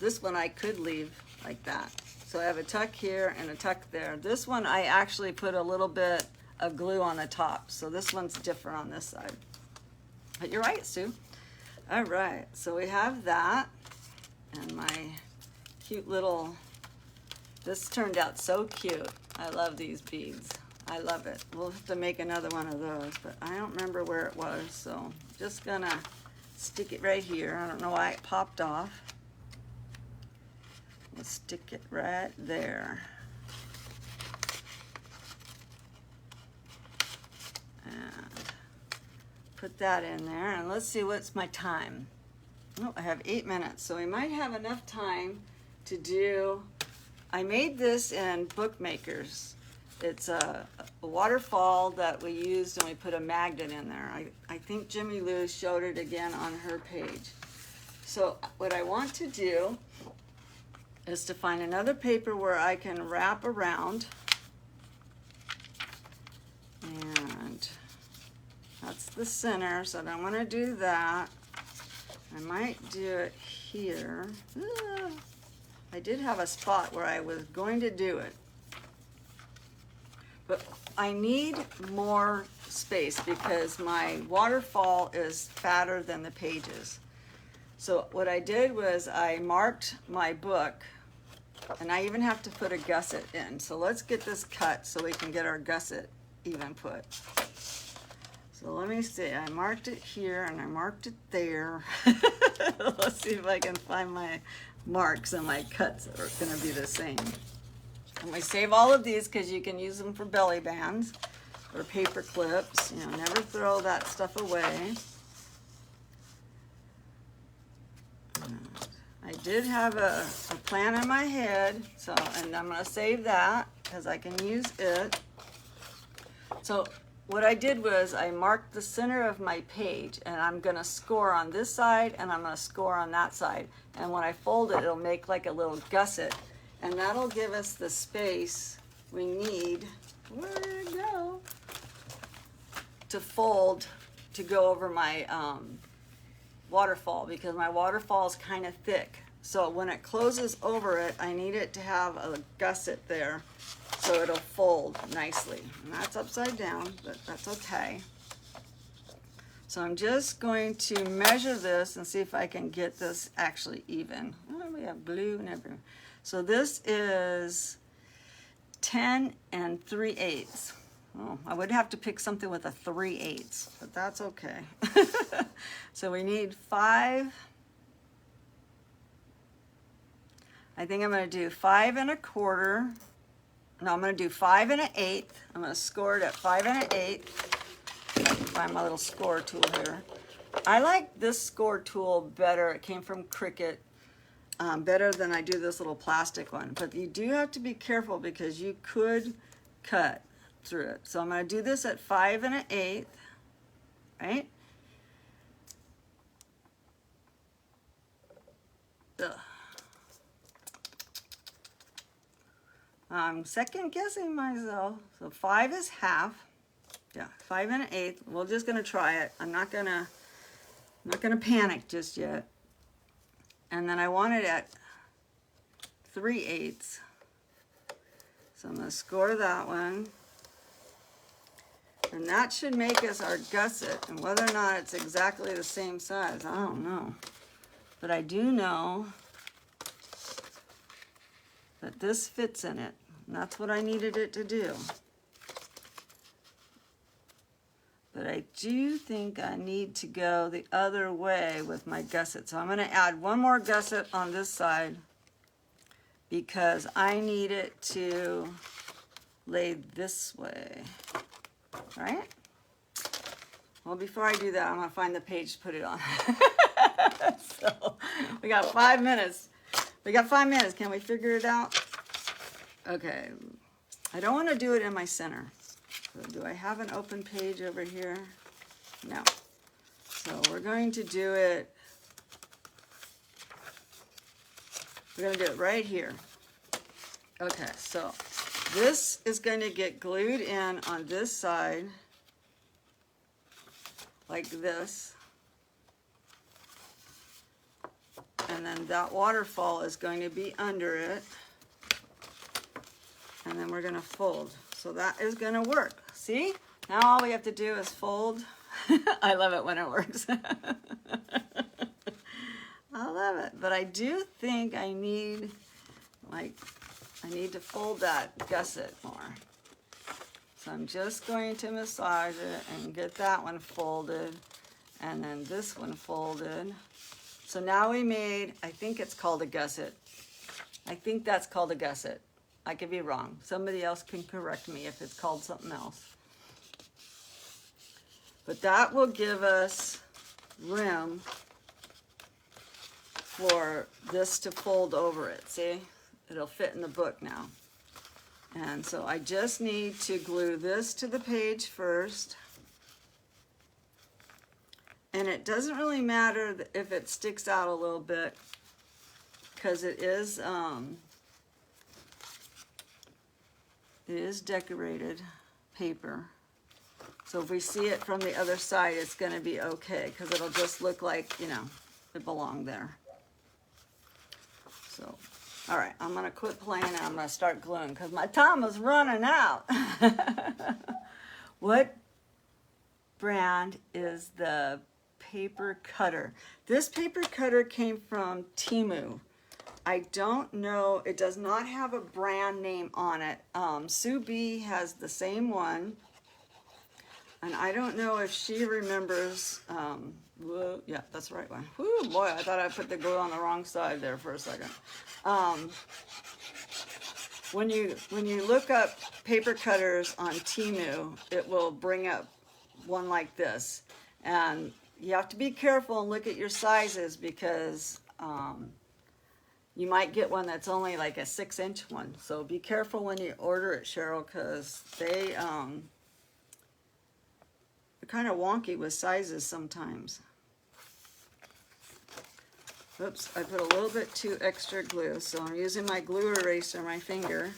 this one I could leave like that. So I have a tuck here and a tuck there. This one I actually put a little bit of glue on the top, so this one's different on this side. But you're right, Sue. All right, so we have that, and my cute little, this turned out so cute. I love these beads. I love it. We'll have to make another one of those, but I don't remember where it was, so just gonna stick it right here. I don't know why it popped off. Let's stick it right there. And put that in there, and let's see what's my time. Oh, I have 8 minutes, so we might have enough time to do, I made this in Bookmakers. It's a waterfall that we used, and we put a magnet in there. I think Jimmy Lou showed it again on her page. So what I want to do is to find another paper where I can wrap around, and that's the center, so I don't want to do that. I might do it here. I did have a spot where I was going to do it, but I need more space because my waterfall is fatter than the pages. So what I did was I marked my book, and I even have to put a gusset in. So let's get this cut so we can get our gusset even put. So let me see, I marked it here and I marked it there. Let's see if I can find my marks, and my cuts are gonna be the same. And we save all of these because you can use them for belly bands or paper clips. You know, never throw that stuff away. I did have a plan in my head, so, and I'm gonna save that because I can use it. So what I did was I marked the center of my page, and I'm gonna score on this side and I'm gonna score on that side. And when I fold it, it'll make like a little gusset, and that'll give us the space we need, where did it go, to fold to go over my waterfall, because my waterfall is kind of thick. So when it closes over it, I need it to have a gusset there so it'll fold nicely. And that's upside down, but that's okay. So I'm just going to measure this and see if I can get this actually even. Oh, we have blue and everything. So this is 10 3/8. Oh, I would have to pick something with a 3/8, but that's okay. So we need 5. I think I'm going to do 5 1/4. No, I'm going to do 5 1/8. I'm going to score it at 5 1/8. Find my little score tool here. I like this score tool better. It came from Cricut. Better than I do this little plastic one. But you do have to be careful because you could cut through it. So I'm going to do this at 5 1/8, right? Ugh. I'm second guessing myself. So 5 is half. Yeah, 5 1/8. We're just gonna try it. I'm not gonna panic just yet. And then I want it at 3/8. So I'm gonna score that one. And that should make us our gusset. And whether or not it's exactly the same size, I don't know. But I do know that this fits in it. And that's what I needed it to do. But I do think I need to go the other way with my gusset. So I'm going to add one more gusset on this side because I need it to lay this way, right? Well, before I do that, I'm going to find the page to put it on. So we got 5 minutes. We got 5 minutes. Can we figure it out? Okay. I don't want to do it in my center. So do I have an open page over here? No. So we're going to do it. We're going to do it right here. Okay, so this is going to get glued in on this side like this. And then that waterfall is going to be under it. And then we're going to fold. So that is going to work. See? Now all we have to do is fold. I love it when it works. I love it. But I do think I need, I need to fold that gusset more. So I'm just going to massage it and get that one folded. And then this one folded. So now we made, I think it's called a gusset. I think that's called a gusset. I could be wrong. Somebody else can correct me if it's called something else. But that will give us room for this to fold over it. See? It'll fit in the book now. And so I just need to glue this to the page first. And it doesn't really matter if it sticks out a little bit because it is decorated paper. So if we see it from the other side, it's going to be okay because it'll just look like, you know, it belonged there. So, all right, I'm going to quit playing and I'm going to start gluing because my time is running out. What brand is the paper cutter? This paper cutter came from Temu. I don't know, it does not have a brand name on it. Sue B has the same one. And I don't know if she remembers, yeah, that's the right one. Whoo, boy, I thought I put the glue on the wrong side there for a second. When you look up paper cutters on Temu, it will bring up one like this. And you have to be careful and look at your sizes because you might get one that's only like a 6-inch one. So be careful when you order it, Cheryl, because they're kind of wonky with sizes sometimes. Oops, I put a little bit too extra glue, so I'm using my glue eraser, my finger.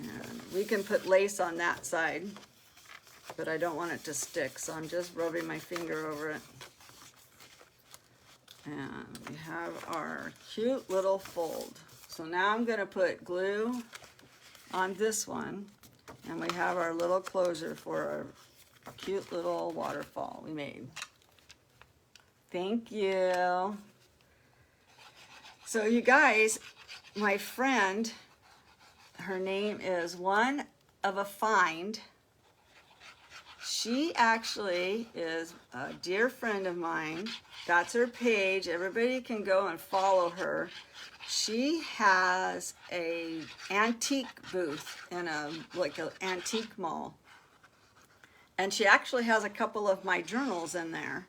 And we can put lace on that side, but I don't want it to stick, so I'm just rubbing my finger over it. And we have our cute little fold. So now I'm going to put glue on this one. And we have our little closure for our cute little waterfall we made. Thank you. So you guys, my friend, her name is One of a Find. She actually is a dear friend of mine. That's her page. Everybody can go and follow her. She has an antique booth in an antique mall. And she actually has a couple of my journals in there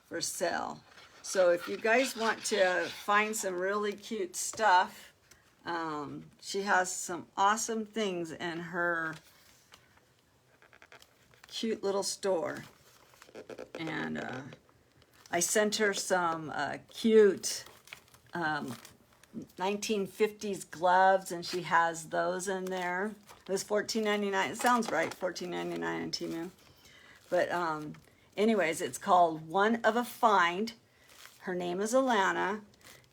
for sale. So if you guys want to find some really cute stuff, she has some awesome things in her cute little store. And I sent her some cute 1950s gloves, and she has those in there. It was $14.99. It sounds right, $14.99 on Temu. But anyways, it's called One of a Find. Her name is Alana,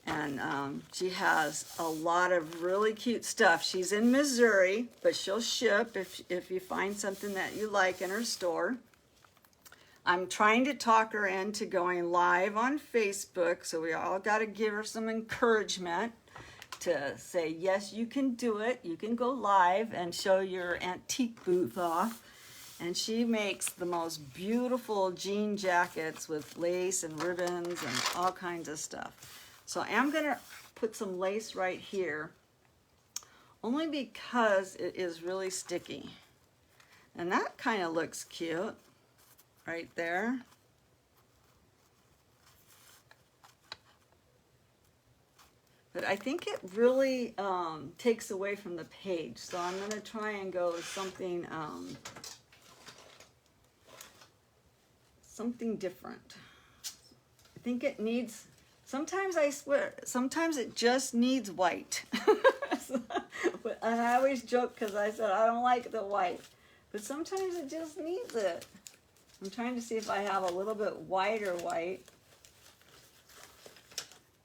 and she has a lot of really cute stuff. She's in Missouri, but she'll ship if you find something that you like in her store. I'm trying to talk her into going live on Facebook, so we all got to give her some encouragement to say, yes, you can do it. You can go live and show your antique booth off. And she makes the most beautiful jean jackets with lace and ribbons and all kinds of stuff. So I am going to put some lace right here, only because it is really sticky. And that kind of looks cute right there. But I think it really takes away from the page. So I'm going to try and go with something something different. I think it needs, sometimes I swear, sometimes it just needs white. And I always joke because I said I don't like the white, but sometimes it just needs it. I'm trying to see if I have a little bit whiter white.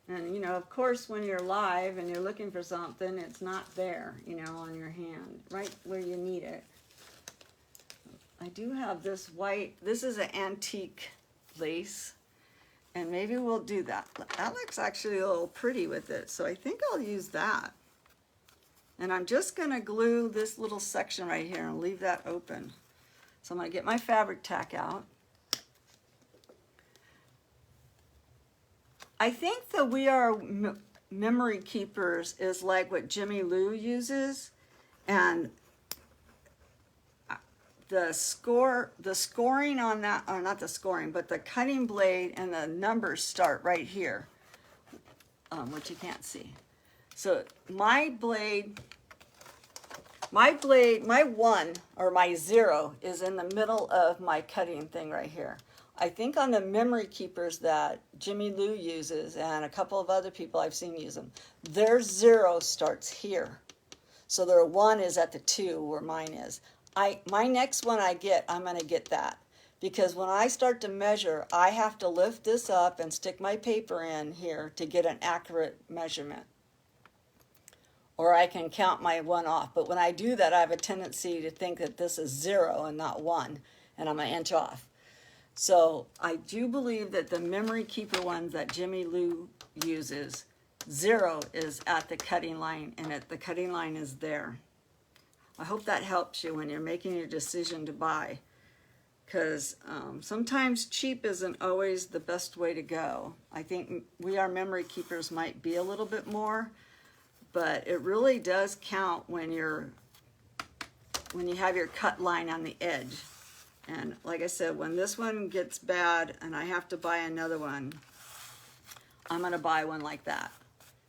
And you know, of course, when you're live and you're looking for something, it's not there, you know, on your hand, right where you need it. I do have this white, this is an antique lace, and maybe we'll do that. That looks actually a little pretty with it, so I think I'll use that. And I'm just gonna glue this little section right here and leave that open. So I'm gonna get my fabric tack out. I think the We Are Memory Keepers is like what Jimmy Lou uses, and the scoring on that, or not the scoring, but the cutting blade and the numbers start right here, which you can't see. So my blade, my one or my 0 is in the middle of my cutting thing right here. I think on the Memory Keepers that Jimmy Lou uses and a couple of other people I've seen use them, their 0 starts here. So their 1 is at the 2 where mine is. My next one I get, I'm going to get that. Because when I start to measure, I have to lift this up and stick my paper in here to get an accurate measurement. Or I can count my 1 off. But when I do that, I have a tendency to think that this is 0 and not 1, and I'm an inch off. So I do believe that the Memory Keeper ones that Jimmy Lou uses, 0 is at the cutting line, and the cutting line is there. I hope that helps you when you're making your decision to buy, because sometimes cheap isn't always the best way to go. I think We Are Memory Keepers might be a little bit more, but it really does count when you have your cut line on the edge. And like I said, when this one gets bad and I have to buy another one, I'm going to buy one like that,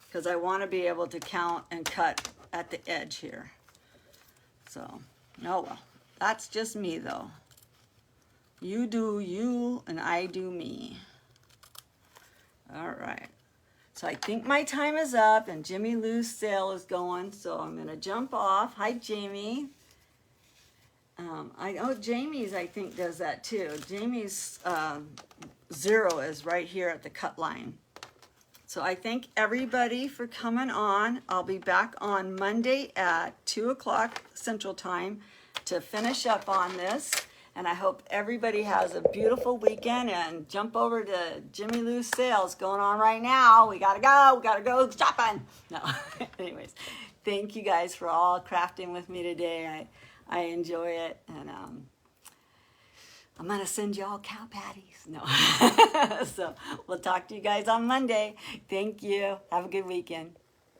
because I want to be able to count and cut at the edge here. So, oh well, that's just me though. You do you and I do me. All right. So I think my time is up and Jimmy Lou's sale is going, so I'm going to jump off. Hi, Jamie. I know Jamie's, I think, does that too. Jamie's 0 is right here at the cut line. So I thank everybody for coming on. I'll be back on Monday at 2 o'clock Central Time to finish up on this. And I hope everybody has a beautiful weekend, and jump over to Jimmy Lou's sales going on right now. We gotta go shopping. No, anyways, thank you guys for all crafting with me today. I enjoy it, and I'm gonna send you all cow patties. No, so we'll talk to you guys on Monday. Thank you. Have a good weekend.